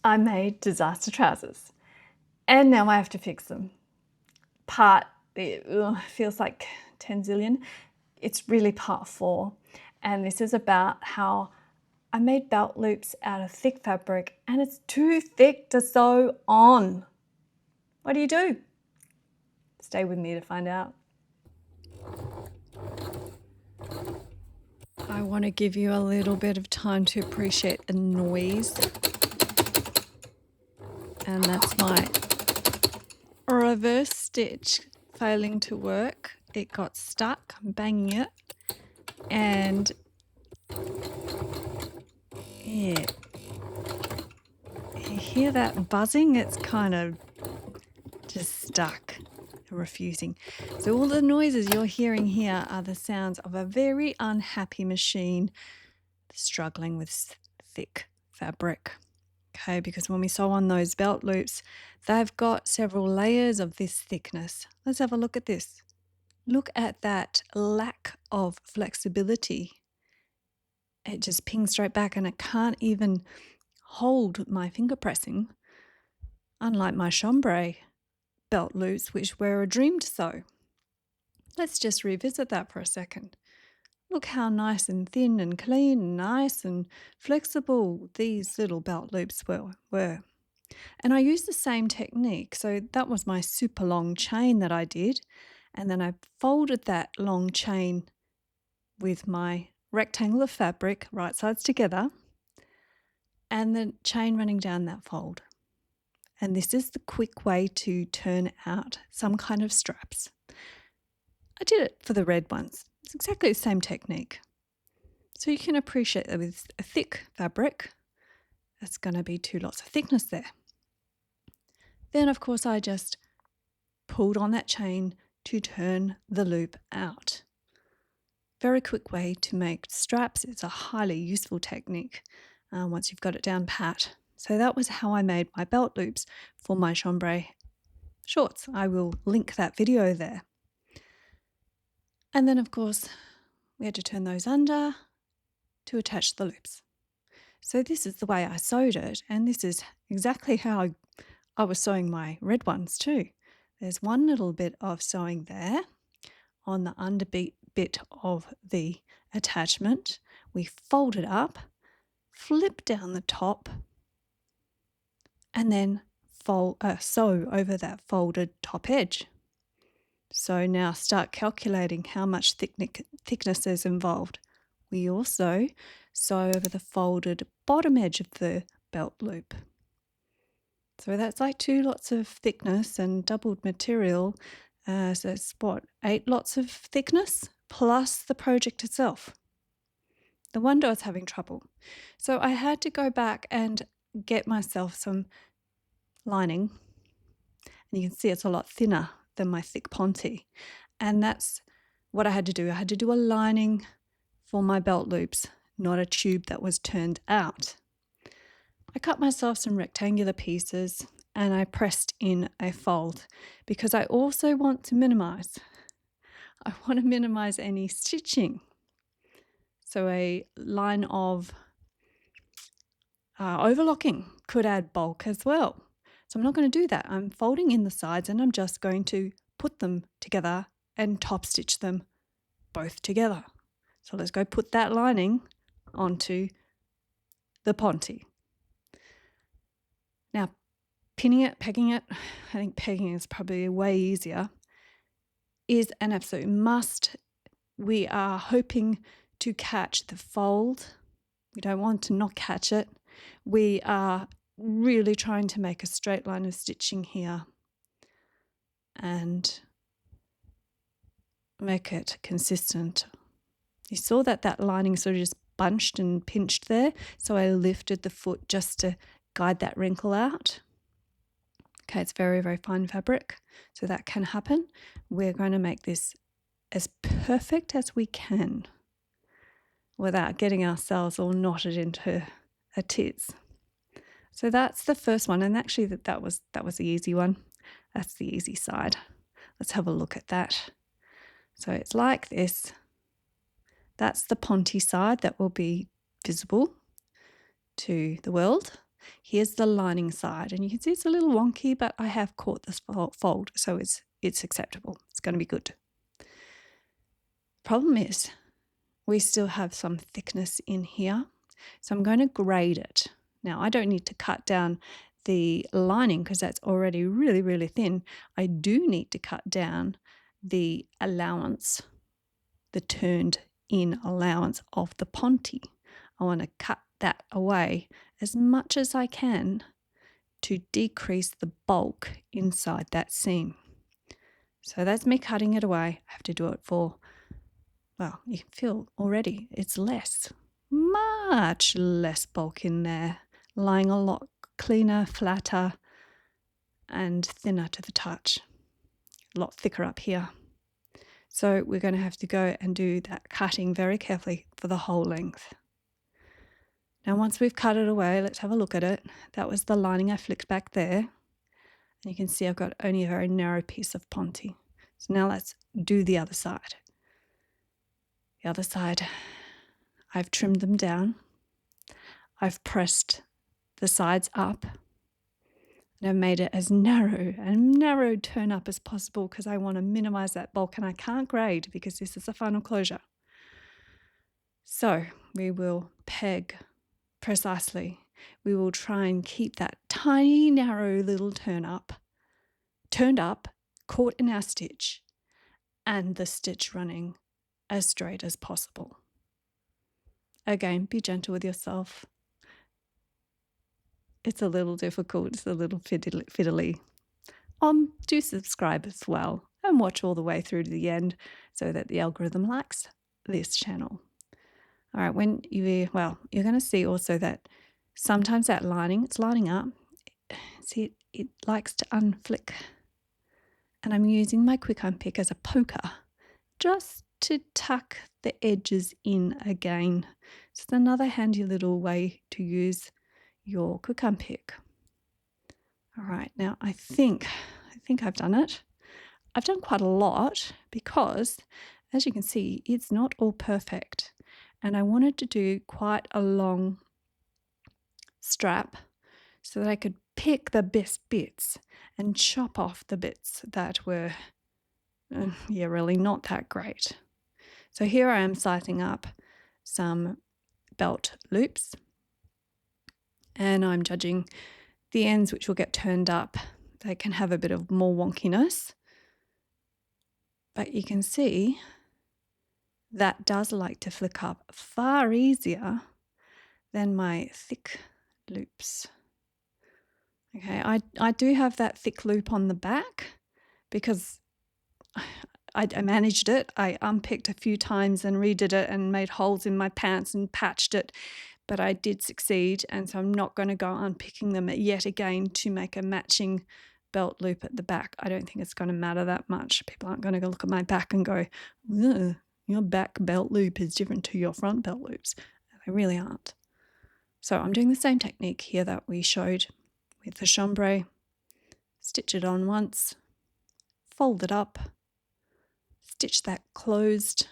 I made disaster trousers and now I have to fix them. It feels like 10 zillion. It's really part 4. And this is about how I made belt loops out of thick fabric and it's too thick to sew on. What do you do? Stay with me to find out. I want to give you a little bit of time to appreciate the noise. And that's my reverse stitch failing to work. It got stuck. I'm banging it. And yeah, you hear that buzzing? It's kind of just stuck and refusing. So all the noises you're hearing here are the sounds of a very unhappy machine struggling with thick fabric. Okay, because when we sew on those belt loops, they've got several layers of this thickness. Let's have a look at this. Look at that lack of flexibility. It just pings straight back and it can't even hold my finger pressing, unlike my chambray belt loops, which were a dream to sew. Let's just revisit that for a second. Look how nice and thin and clean and nice and flexible these little belt loops were. And I used the same technique. So that was my super long chain that I did. And then I folded that long chain with my rectangle of fabric, right sides together, and the chain running down that fold. And this is the quick way to turn out some kind of straps. I did it for the red ones. It's exactly the same technique. So you can appreciate that with a thick fabric, it's going to be 2 lots of thickness there. Then, of course, I just pulled on that chain to turn the loop out. Very quick way to make straps. It's a highly useful technique once you've got it down pat. So that was how I made my belt loops for my chambray shorts. I will link that video there. And then, of course, we had to turn those under to attach the loops. So this is the way I sewed it, and this is exactly how I was sewing my red ones too. There's one little bit of sewing there on the under bit of the attachment. We fold it up, flip down the top, and then sew over that folded top edge. So now start calculating how much thickness is involved. We also sew over the folded bottom edge of the belt loop. So that's like 2 lots of thickness and doubled material. So it's 8 lots of thickness plus the project itself. No wonder I was having trouble. So I had to go back and get myself some lining. And you can see it's a lot thinner than my thick ponte. And that's what I had to do. I had to do a lining for my belt loops, not a tube that was turned out. I cut myself some rectangular pieces and I pressed in a fold because I also want to minimise. I want to minimise any stitching. So a line of overlocking could add bulk as well. So I'm not going to do that. I'm folding in the sides and I'm just going to put them together and top stitch them both together. So let's go put that lining onto the ponte. Now, pinning it, pegging it, I think pegging is probably way easier, is an absolute must. We are hoping to catch the fold. We don't want to not catch it. We are really trying to make a straight line of stitching here and make it consistent. You saw that lining sort of just bunched and pinched there, so I lifted the foot just to guide that wrinkle out. Okay, it's very, very fine fabric, so that can happen. We're going to make this as perfect as we can without getting ourselves all knotted into a tits. So that's the first one, and actually that was the easy one. That's the easy side. Let's have a look at that. So it's like this. That's the ponte side that will be visible to the world. Here's the lining side, and you can see it's a little wonky, but I have caught this fold, so it's acceptable. It's going to be good. Problem is, we still have some thickness in here, so I'm going to grade it. Now, I don't need to cut down the lining because that's already really, really thin. I do need to cut down the allowance, the turned in allowance of the ponte. I want to cut that away as much as I can to decrease the bulk inside that seam. So that's me cutting it away. I have to do it for, well, you can feel already it's less, much less bulk in there, lying a lot cleaner, flatter, and thinner to the touch. A lot thicker up here. So we're going to have to go and do that cutting very carefully for the whole length. Now, once we've cut it away, let's have a look at it. That was the lining I flicked back there. And you can see I've got only a very narrow piece of ponte. So now let's do the other side. The other side, I've trimmed them down. I've pressed the sides up. And I've made it as narrow turn up as possible because I want to minimize that bulk, and I can't grade because this is the final closure. So we will peg precisely. We will try and keep that tiny, narrow little turned up, caught in our stitch, and the stitch running as straight as possible. Again, be gentle with yourself. It's a little difficult, it's a little fiddly. Do subscribe as well and watch all the way through to the end so that the algorithm likes this channel. All right, you're going to see also that sometimes that lining, it's lining up. See, it likes to unflick. And I'm using my quick unpick as a poker just to tuck the edges in again. So it's another handy little way to use your quick unpick. All right, now I think I've done it. I've done quite a lot because, as you can see, it's not all perfect. And I wanted to do quite a long strap so that I could pick the best bits and chop off the bits that were, really not that great. So here I am sizing up some belt loops, and I'm judging the ends which will get turned up. They can have a bit of more wonkiness, but you can see that does like to flick up far easier than my thick loops. Okay, I do have that thick loop on the back because I managed it. I unpicked a few times and redid it and made holes in my pants and patched it, but I did succeed, and so I'm not going to go unpicking them yet again to make a matching belt loop at the back. I don't think it's going to matter that much. People aren't going to go look at my back and go, ugh, your back belt loop is different to your front belt loops. They really aren't. So I'm doing the same technique here that we showed with the chambray. Stitch it on once, fold it up, stitch that closed.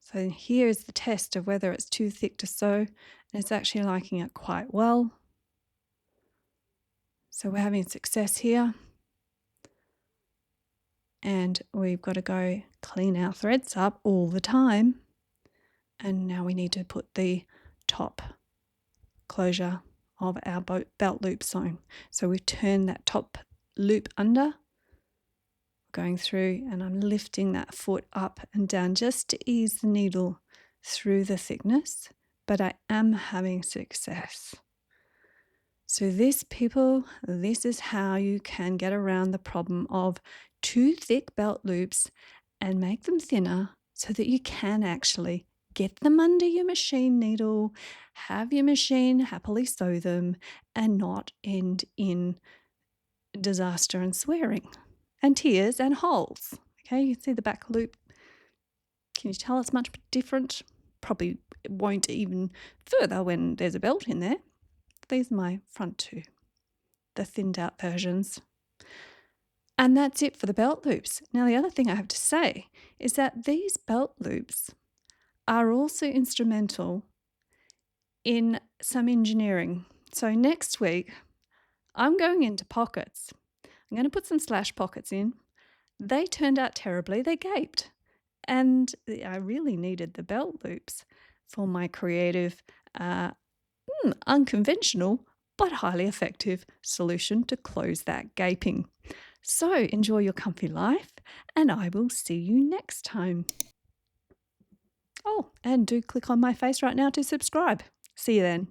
So here is the test of whether it's too thick to sew, and it's actually liking it quite well. So we're having success here. And we've got to go clean our threads up all the time. And now we need to put the top closure of our belt loop sewn. So we've turned that top loop under, going through, and I'm lifting that foot up and down just to ease the needle through the thickness, but I am having success. So this is how you can get around the problem of too thick belt loops and make them thinner so that you can actually get them under your machine needle, have your machine happily sew them, and not end in disaster and swearing and tears and holes. Okay, you can see the back loop. Can you tell it's much different? Probably won't even further when there's a belt in there. These are my front two, the thinned out versions. And that's it for the belt loops. Now, the other thing I have to say is that these belt loops are also instrumental in some engineering. So next week, I'm going into pockets. I'm going to put some slash pockets in. They turned out terribly. They gaped. And I really needed the belt loops for my creative, unconventional, but highly effective solution to close that gaping. So enjoy your comfy life, and I will see you next time. Oh, and do click on my face right now to subscribe. See you then.